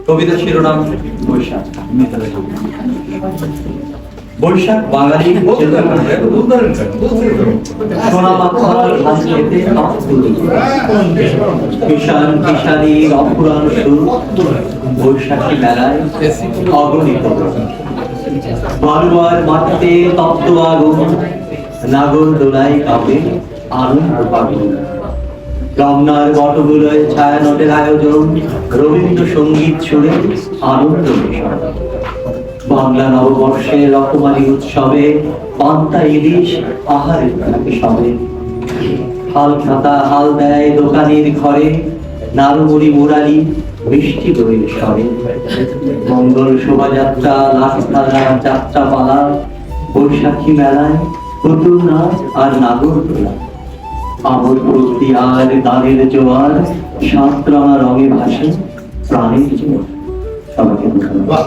কবিতার শিরোনাম বৈশাখ। বৈশাখ বাঙালি সোনা মাথার ধান খেতে কিষান কিষানীর অপুরাণ সুর বৈশাখী মেলায় অগণিত। বারুয়ার মাটিতে তপ্ত আগুন, নাগর দোলায় কাঁপে আনন্দ পাগল। রমনার বটগুলোয় ছায়ানটের আয়োজন, রবীন্দ্রসঙ্গীত সুরে আনন্দ মিশন। বাংলা নববর্ষের রকমারি উৎসবে পান্তা ইলিশ আহারে থাকে সবে। হাল খাতা হাল দেয় দোকানের ঘরে, নারুমুড়ি মুরালি মিষ্টি দইয়ের স্বরে। মঙ্গল শোভাযাত্রা, লাঠখেলা, যাত্রা পালা, বৈশাখী মেলায় পুতুল নাচ আর নাগর দোলা। আমর প্রতি আর গানের জোয়ার, সাত রঙা রঙে ভাসে প্রাণের জোয়ার। সবাইকে ধন্যবাদ।